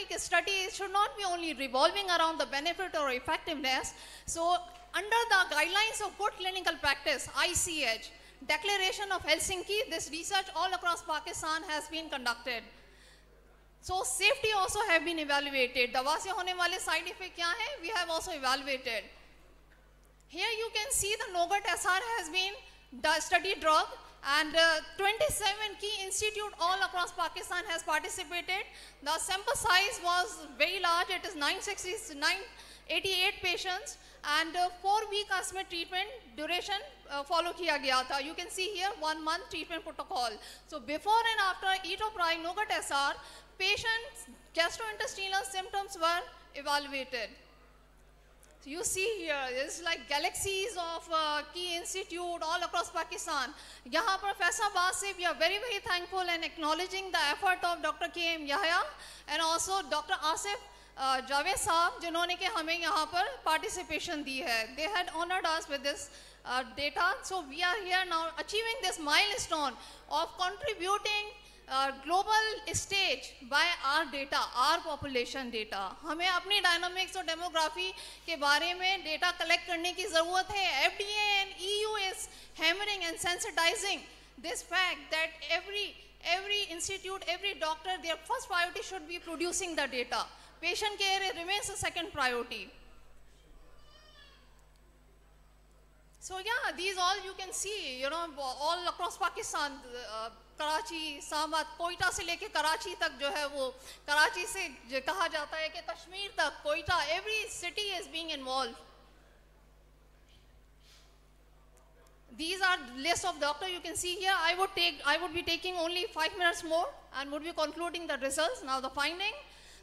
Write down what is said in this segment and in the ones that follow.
like study should not be only revolving around the benefit or effectiveness. So under the guidelines of good clinical practice, ICH, Declaration of Helsinki, this research all across Pakistan has been conducted. So safety also have been evaluated. दवा से होने वाले side effect क्या हैं? We have also evaluated. Here you can see the Nogat SR has been the study drug, and 27 key institute all across Pakistan has participated. The sample size was very large. It is 988 patients, and 4 week का इसमें treatment duration follow किया गया था. You can see here 1 month treatment protocol. So before and after etopride Nogat SR, patients' gastrointestinal symptoms were evaluated. So you see here, it's like galaxies of key institute all across Pakistan. यहाँ पर फैसलाबाद से we are very thankful and acknowledging the effort of Dr. K.M. Yahya and also Dr. Asif Javed साहब जिन्होंने के हमें यहाँ पर participation दी है. They had honored us with this data. So we are here now achieving this milestone of contributing global stage by our data, our population data. हमें अपनी dynamics और demography के बारे में data collect करने की ज़रूरत है. FDA and EU is hammering and sensitizing this fact that every institute, every doctor, their first priority should be producing the data. Patient care remains the second priority. So yeah, these all you can see, you know, all across Pakistan, Karachi, Islamabad, Quetta से लेके कराची तक जो है वो कराची से कहा जाता है कि कश्मीर तक, Quetta, every city is being involved. These are list of doctors you can see here. I would be taking only 5 minutes more and would be concluding the results. Now the finding.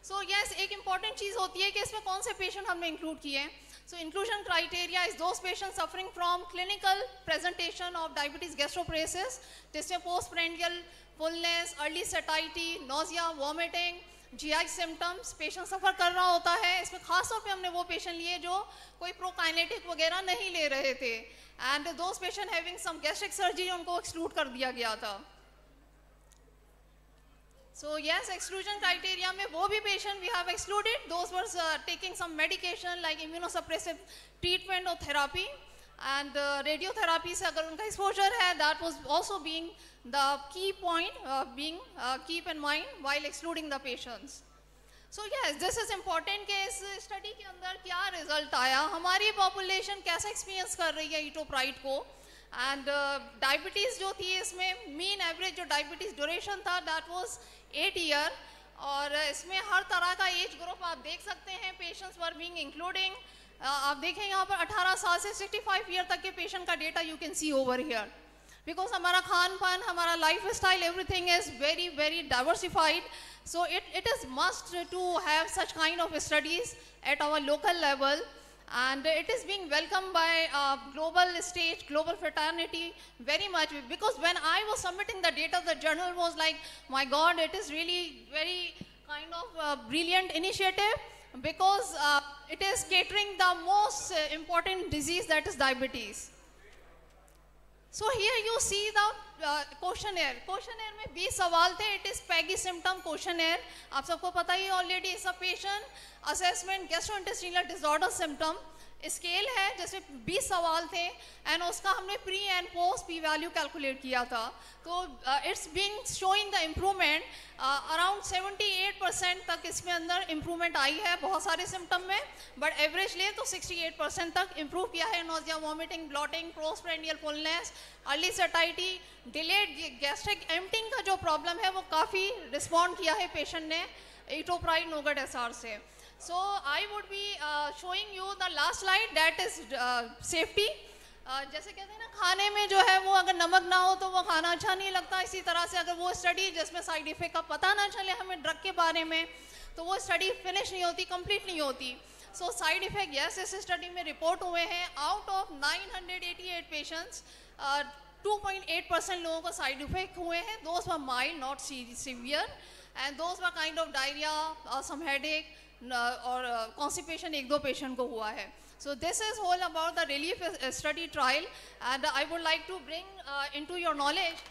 So yes, एक important चीज़ होती है कि इसमें कौन से patient हमने include किए हैं. So inclusion criteria is those patients suffering from clinical presentation of diabetes gastroparesis, जिसमें postprandial fullness, early satiety, nausea, vomiting, GI symptoms, patient suffer कर रहा होता है. इसमें खास तौर पे हमने वो patient लिए जो कोई prokinetic वगैरह नहीं ले रहे थे, and those patient having some gastric surgery उनको exclude कर दिया गया था. So yes, exclusion criteria में वो भी patient we have excluded. Those were taking some medication like immunosuppressive treatment or therapy, and radiotherapy से अगर उनका exposure है, that was also being the key point keep in mind while excluding the patients. So yes, this is important कि इस study के अंदर क्या result आया, हमारी population कैसा experience कर रही है etopride को. And diabetes जो थी इसमें mean average जो diabetes duration था, that was 8 year, और इसमें हर तरह का एज ग्रुप आप देख सकते हैं. पेशेंट्स वर बीइंग इंक्लूडिंग, आप देखें यहाँ पर 18 साल से 65 ईयर तक के पेशेंट का data you can see over here. Because हमारा खान पान, हमारा life style, everything is very diversified. So it is must to have such kind of studies at our local level. And it is being welcomed by global stage, global fraternity very much, because when I was submitting the data, the journal was like, my God, it is really very kind of brilliant initiative, because it is catering the most important disease, that is diabetes. So here you see the questionnaire. Questionnaire में 20 सवाल थे. It is PEGI symptom questionnaire. आप सबको पता ही already is a patient assessment gastrointestinal disorder symptom. Scale है जैसे 20 सवाल थे, एंड उसका हमने pre and post P value calculate किया था. तो it's being showing the improvement. Around 78% तक इसमें अंदर इम्प्रूवमेंट आई है बहुत सारे सिम्टम में, बट एवरेज ले तो 68% तक इम्प्रूव किया है. Nausea, vomiting, bloating, postprandial fullness, early satiety, delayed gastric emptying का जो प्रॉब्लम है वो काफ़ी रिस्पॉन्ड किया है पेशेंट ने etopride Nogat SR से. So I would be showing you the last slide, that is safety. जैसे कहते हैं ना, खाने में जो है वो अगर नमक ना हो तो वो खाना अच्छा नहीं लगता. इसी तरह से अगर वो स्टडी जिसमें साइड इफेक्ट का पता ना चले हमें ड्रग के बारे में, तो वो स्टडी फिनिश नहीं होती, कंप्लीट नहीं होती. सो साइड इफेक्ट यस इस स्टडी में रिपोर्ट हुए हैं. आउट ऑफ 988 पेशेंट्स 2.8% लोगों को साइड इफेक्ट हुए हैं. Those were mild, not severe, and those were kind of diarrhoea, some headache और कॉन्स्टिपेशन एक दो पेशेंट को हुआ है. So this is all about the relief study trial, and I would like to bring into your knowledge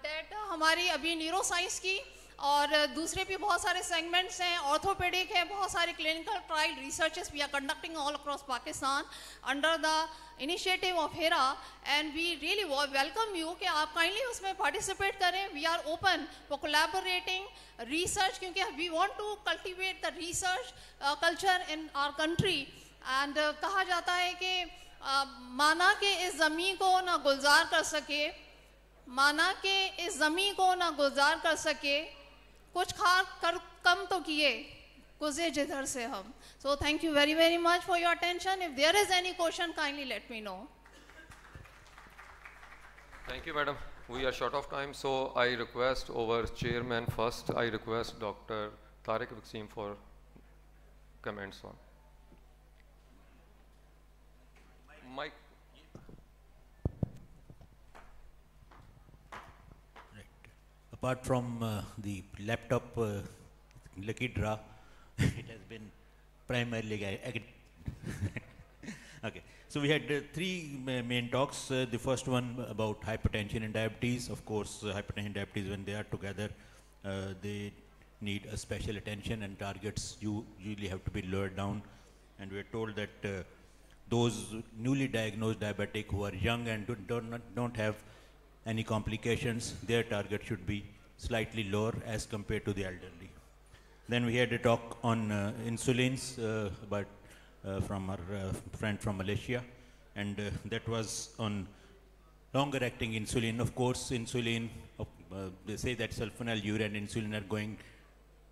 that हमारी अभी neuroscience की और दूसरे भी बहुत सारे सेगमेंट्स हैं, ऑर्थोपेडिक है, बहुत सारे clinical trial researches we are conducting all across Pakistan under the initiative of हेरा, and we really welcome you कि आप काइंडली उसमें पार्टिसिपेट करें. We are open for collaborating research, क्योंकि we want to cultivate the research culture in our country. And कहा जाता है कि माना कि इस ज़मीन को ना गुलजार कर सके, माना कि इस ज़मीन को ना गुलजार कर सके, कुछ खा कर कम तो किए गुजरे जिधर से हम. So thank you very very much for your attention. If there is any question kindly let me know. Thank you, madam. We are short of time, so I request our chairman first. I request Dr. Tariq Wasim for comments on. Mike. Right. Apart from the laptop lucky draw, it has been primarily okay. So we had three main talks. The first one about hypertension and diabetes. Of course, hypertension and diabetes, when they are together, they need a special attention, and targets usually have to be lowered down. And we are told that those newly diagnosed diabetic who are young and don't have any complications, their target should be slightly lower as compared to the elderly. Then we had a talk on insulins from our friend from Malaysia, and that was on longer acting insulin. Of course, insulin, they say that sulfonylurea and insulin are going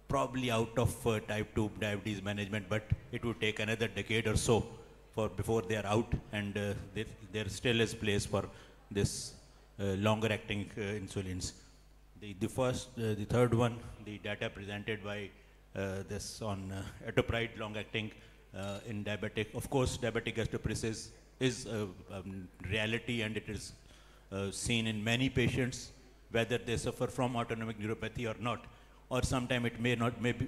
probably out of type 2 diabetes management, but it would take another decade or so before they are out, and there still is place for this longer acting insulins. The third one, the data presented by this on etopride long acting in diabetic. Of course, diabetic gastroparesis is a reality, and it is seen in many patients, whether they suffer from autonomic neuropathy or not, or sometime it may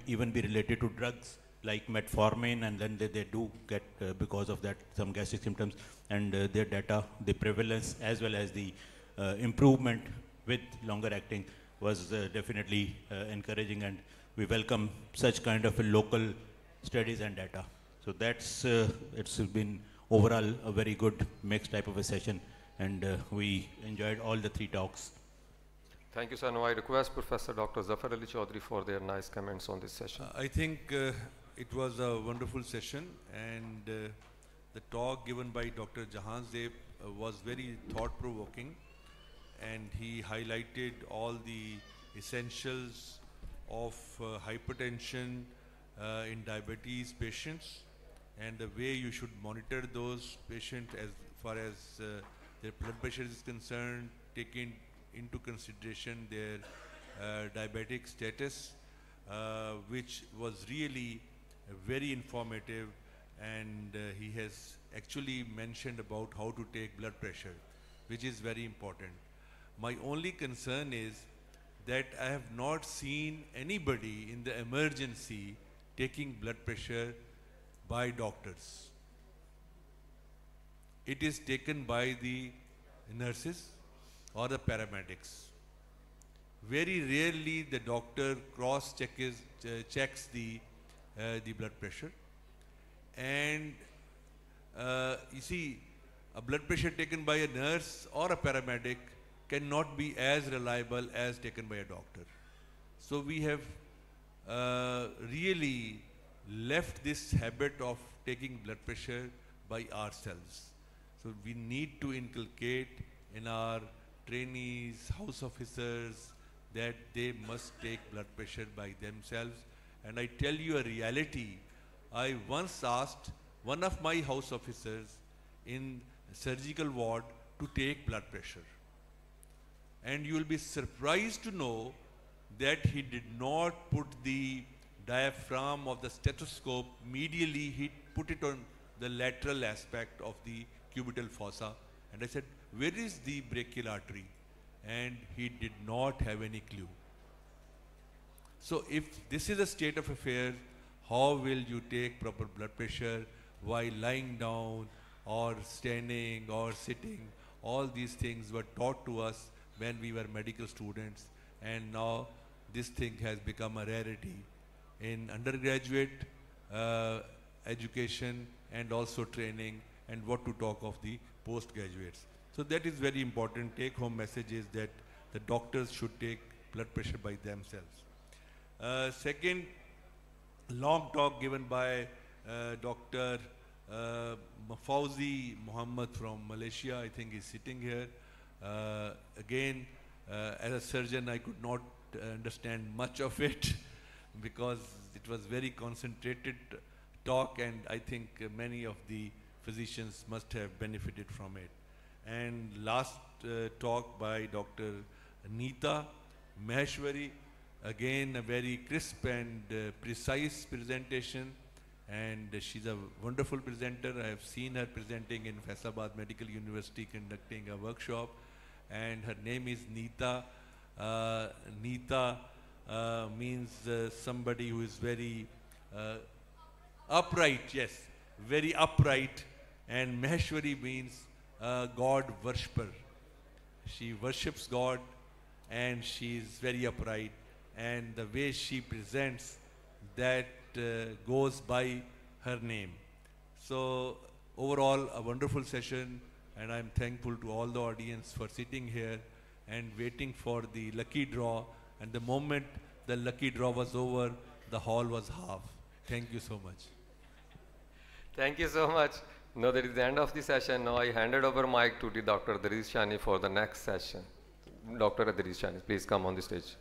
even be related to drugs like metformin, and then they do get because of that some gastric symptoms, and their data, the prevalence as well as the improvement with longer acting was definitely encouraging, and we welcome such kind of local studies and data. So that's it's been overall a very good mixed type of a session, and we enjoyed all the three talks. Thank you, sir. Now I request Professor Dr. Zafar Ali Chaudhry for their nice comments on this session. I think it was a wonderful session, and the talk given by Dr. Jahanzeb was very thought-provoking, and he highlighted all the essentials of hypertension in diabetes patients, and the way you should monitor those patients as far as their blood pressure is concerned, taking into consideration their diabetic status, which was really very informative, and he has actually mentioned about how to take blood pressure, which is very important. My only concern is that I have not seen anybody in the emergency taking blood pressure by doctors. It is taken by the nurses or the paramedics. Very rarely the doctor checks the blood pressure, and you see, a blood pressure taken by a nurse or a paramedic cannot be as reliable as taken by a doctor. So we have really left this habit of taking blood pressure by ourselves. So we need to inculcate in our trainees, house officers, that they must take blood pressure by themselves. And I tell you a reality. I once asked one of my house officers in surgical ward to take blood pressure. And you will be surprised to know that he did not put the diaphragm of the stethoscope medially, he put it on the lateral aspect of the cubital fossa. And I said, where is the brachial artery? And he did not have any clue. So if this is a state of affairs, how will you take proper blood pressure while lying down or standing or sitting? All these things were taught to us when we were medical students, and now this thing has become a rarity in undergraduate education and also training, and what to talk of the postgraduates. So that is very important. Take home message is that the doctors should take blood pressure by themselves. Second, long talk given by Dr. Mafauzi Muhammad from Malaysia, I think is sitting here. Again, as a surgeon, I could not understand much of it because it was very concentrated talk, and I think many of the physicians must have benefited from it. And last talk by Dr. Neeta Maheshwari, again a very crisp and precise presentation, and she's a wonderful presenter. I have seen her presenting in Faisalabad Medical University conducting a workshop, and her name is Neeta. Neeta means somebody who is very upright, yes, very upright, and Maheshwari means God worshipper. She worships God and she is very upright, and the way she presents that goes by her name. So overall a wonderful session, and I'm thankful to all the audience for sitting here and waiting for the lucky draw, and the moment the lucky draw was over, the hall was half. Thank you so much. Thank you so much. Now that is the end of the session. Now I handed over mic to the Dr. Adriz Shani for the next session. Dr. Adriz Shani, please come on the stage.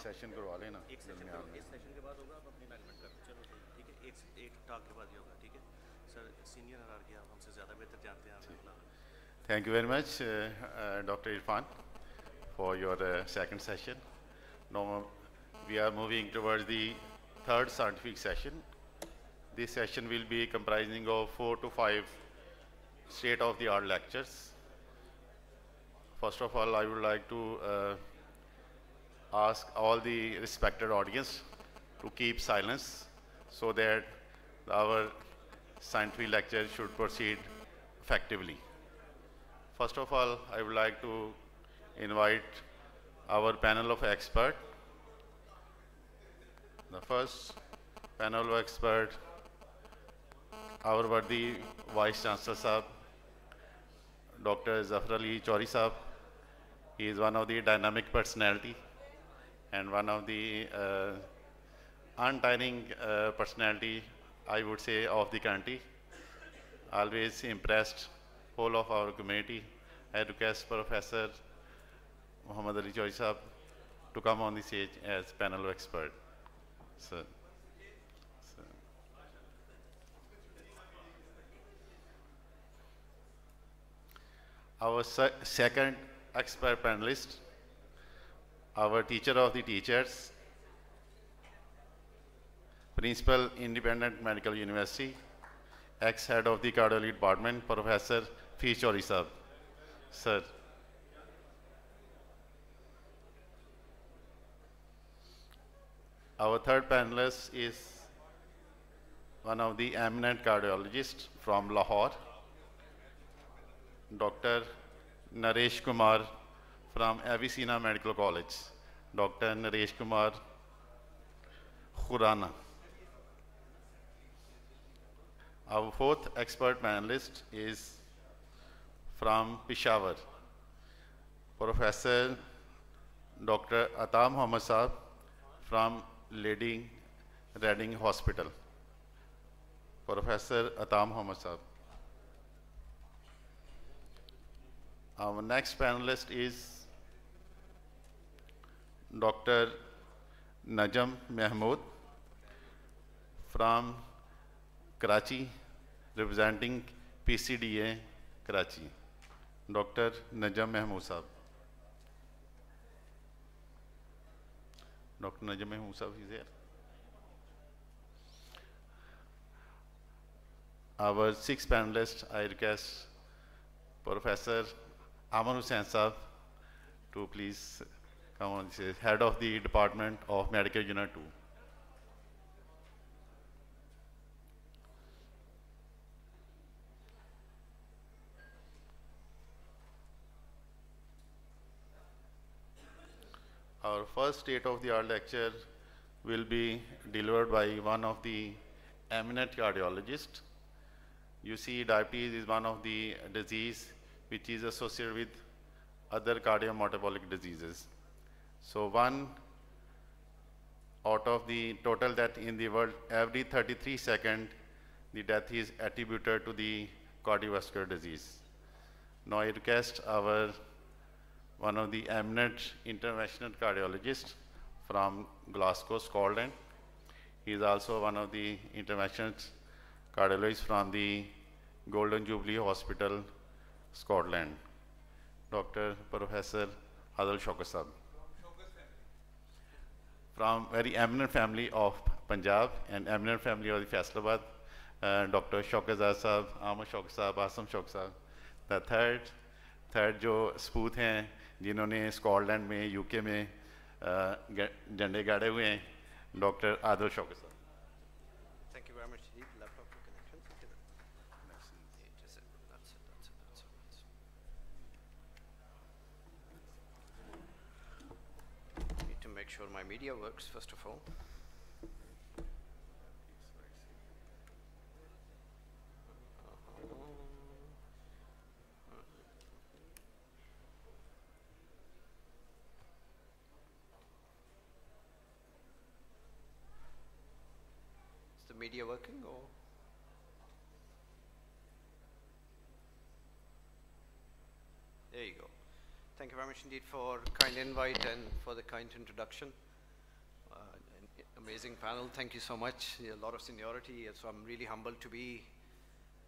Session करवा लेना एक session इस session के बाद होगा, आप अपनी alignment कर चलो ठीक है, एक टॉक के बाद ही होगा, ठीक है सर। सीनियर हायरार्की आप हमसे ज़्यादा बेहतर जानते हैं, आप। Thank you very much, Dr. Irfan, for your second session. Now we are moving towards the third scientific session. This session will be comprising of 4 to 5 state-of-the-art lectures. First of all, I would like to ask all the respected audience to keep silence so that our scientific lecture should proceed effectively. First of all, I would like to invite our panel of experts. The first panel of experts, our worthy Vice Chancellor Sahab, Dr. Zafar Ali Chaudhry Sahab. He is one of the dynamic personality and one of the untiring personality, I would say, of the country. Always impressed whole of our community. I request Professor Muhammad Ali Chaudhry Sahab to come on the stage as panel of expert. Sir. Our second expert panelist, our teacher of the teachers, Principal, Independent Medical University, ex-head of the Cardiology Department, Professor Fiz Chaudhry Sahab. Sir. Our third panelist is one of the eminent cardiologists from Lahore, Dr. Naresh Kumar from Avicenna Medical College, Dr. Naresh Kumar Khurana. Our fourth expert panelist is from Peshawar, Professor Dr. Ata Muhammad Sahab from Lady Reading Hospital. Professor Ata Muhammad Sahab. Our next panelist is Dr. Najam Mahmood from Karachi, representing PCDA, Karachi. Dr. Najam Mahmood Saab. Dr. Najam Mahmood Saab is here. Our sixth panelist, I request Professor Aman Hussain Saab to please come on. This is head of the Department of Medical Unit 2. Our first state-of-the-art lecture will be delivered by one of the eminent cardiologists. You see, diabetes is one of the disease which is associated with other cardiometabolic diseases. So 1 out of the total death in the world, every 33 seconds, the death is attributed to the cardiovascular disease. Now I request one of the eminent interventional cardiologists from Glasgow, Scotland. He is also one of the interventional cardiologists from the Golden Jubilee Hospital, Scotland, Dr. Professor Adil Shaukat Saab. From very eminent family of Punjab and eminent family of the Faisalabad, Dr. Shaukat Saab, Ahmad Shaukat Saab, Asam Shaukat Saab. The third जो स्पूत हैं जिन्होंने Scotland में UK में झंडे गाड़े हुए हैं, doctor Adil Shaukat साहब. Thank you very much indeed. Laptop connection. Need to make sure my media works first of all. Media working or there you go. Thank you very much indeed for kind invite and for the kind introduction. An amazing panel. Thank you so much. A lot of seniority, so I'm really humbled to be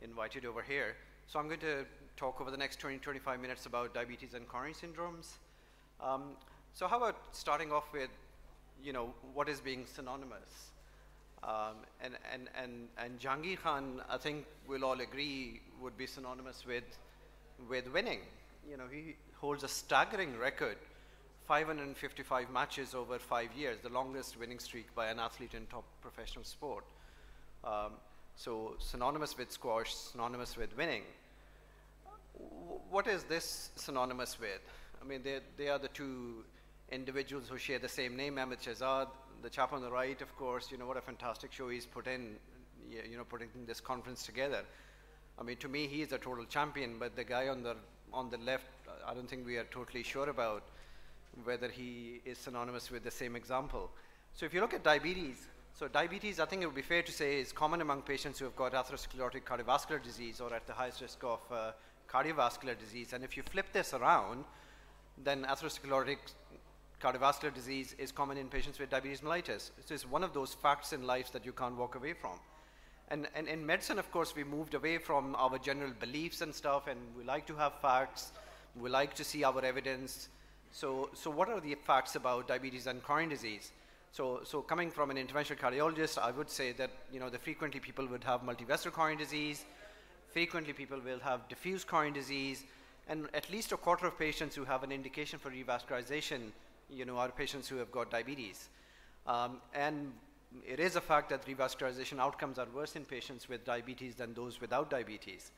invited over here. So I'm going to talk over the next 20-25 minutes about diabetes and coronary syndromes. So how about starting off with, what is being synonymous? And Jahangir Khan, I think we'll all agree, would be synonymous with winning. He holds a staggering record, 555 matches over 5 years, the longest winning streak by an athlete in top professional sport. So synonymous with squash, synonymous with winning. What is this synonymous with? I mean, they are the two individuals who share the same name, Ahmed Shehzad. The chap on the right, of course, what a fantastic show he's put in, putting this conference together. I mean, to me, he is a total champion, but the guy on the left, I don't think we are totally sure about whether he is synonymous with the same example. So if you look at diabetes, I think it would be fair to say is common among patients who have got atherosclerotic cardiovascular disease or at the highest risk of cardiovascular disease. And if you flip this around, then atherosclerotic cardiovascular disease is common in patients with diabetes mellitus. It's one of those facts in life that you can't walk away from. And in medicine, of course, we moved away from our general beliefs and stuff, and we like to have facts. We like to see our evidence. So what are the facts about diabetes and coronary disease? So coming from an interventional cardiologist, I would say that, frequently people would have multivessel coronary disease. Frequently people will have diffuse coronary disease. And at least a quarter of patients who have an indication for revascularization are patients who have got diabetes. And it is a fact that revascularization outcomes are worse in patients with diabetes than those without diabetes.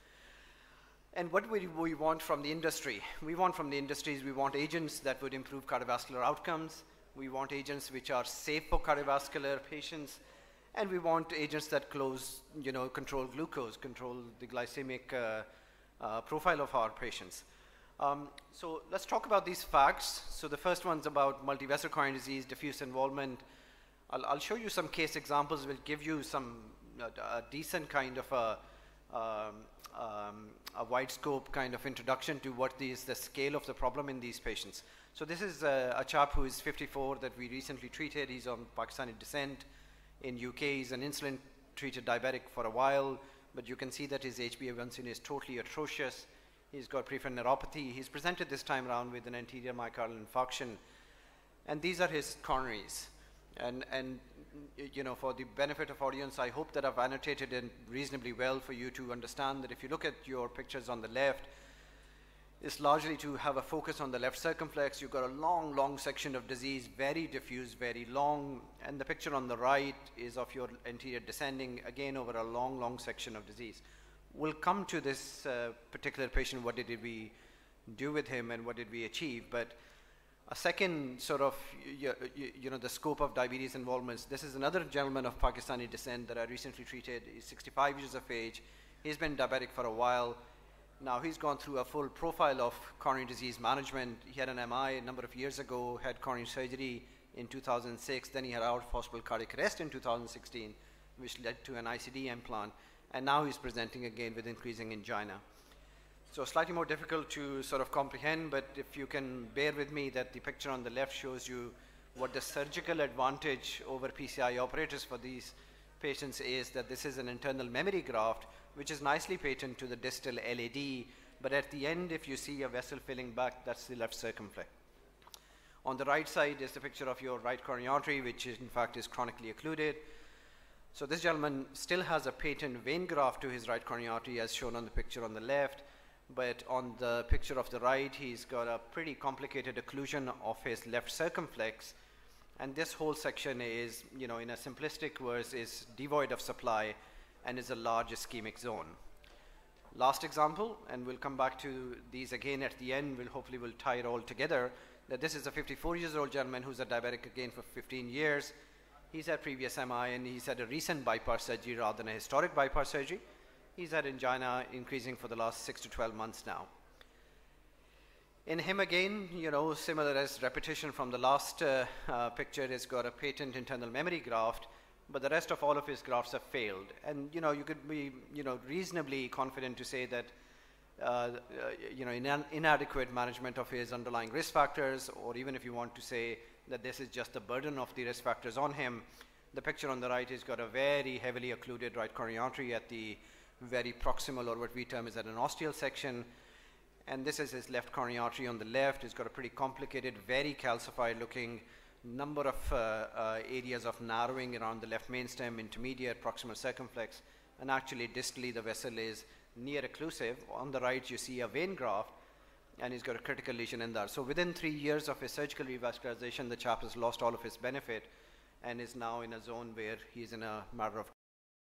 And what we want from the industry? We want agents that would improve cardiovascular outcomes. We want agents which are safe for cardiovascular patients. And we want agents that control glucose, control the glycemic profile of our patients. So let's talk about these facts. So the first one's about multivessel coronary disease, diffuse involvement. I'll show you some case examples, will give you some a decent kind of a wide scope kind of introduction to what is the scale of the problem in these patients. So this is a chap who is 54 that we recently treated. He's of Pakistani descent in UK. He's an insulin treated diabetic for a while. but you can see that his HbA1c is totally atrocious. He's got peripheral neuropathy. He's presented this time around with an anterior myocardial infarction. And these are his coronaries. And you know, for the benefit of audience, I hope that I've annotated it reasonably well for you to understand that if you look at your pictures on the left, it's largely to have a focus on the left circumflex. You've got a long, long section of disease, very diffuse, very long. And the picture on the right is of your anterior descending, again over a long, long section of disease. We'll come to this particular patient, what did we do with him and what did we achieve. But a second sort of, you know, the scope of diabetes involvements. This is another gentleman of Pakistani descent that I recently treated. He's 65 years of age. He's been diabetic for a while. Now he's gone through a full profile of coronary disease management. He had an MI a number of years ago, had coronary surgery in 2006. Then he had out-of-hospital cardiac arrest in 2016, which led to an ICD implant. And now he's presenting again with increasing angina. So slightly more difficult to sort of comprehend, but if you can bear with me that the picture on the left shows you what the surgical advantage over PCI operators for these patients is, that this is an internal memory graft, which is nicely patent to the distal LAD, but at the end, if you see a vessel filling back, that's the left circumflex. On the right side is the picture of your right coronary artery, which is, in fact is chronically occluded. So this gentleman still has a patent vein graft to his right coronary artery, as shown on the picture on the left, but on the picture of the right, he's got a pretty complicated occlusion of his left circumflex, and this whole section is, you know, in a simplistic verse, is devoid of supply and is a large ischemic zone. Last example, and we'll come back to these again at the end, hopefully we'll tie it all together, that this is a 54-year-old gentleman who's a diabetic again for 15 years. He's had previous MI and he's had a recent bypass surgery rather than a historic bypass surgery. He's had angina increasing for the last 6 to 12 months now. In him again, you know, similar as repetition from the last picture, he's got a patent internal memory graft, but the rest of all of his grafts have failed. And, you know, you could be, you know, reasonably confident to say that, you know, inadequate management of his underlying risk factors, or even if you want to say that this is just the burden of the risk factors on him. The picture on the right has got a very heavily occluded right coronary artery at the very proximal, or what we term is at an ostial section. And this is his left coronary artery on the left. It's got a pretty complicated, very calcified looking number of areas of narrowing around the left mainstem, intermediate, proximal circumflex, and actually distally the vessel is near occlusive. On the right you see a vein graft, and he's got a critical lesion in there. So within 3 years of his surgical revascularization, the chap has lost all of his benefit and is now in a zone where he's in a matter of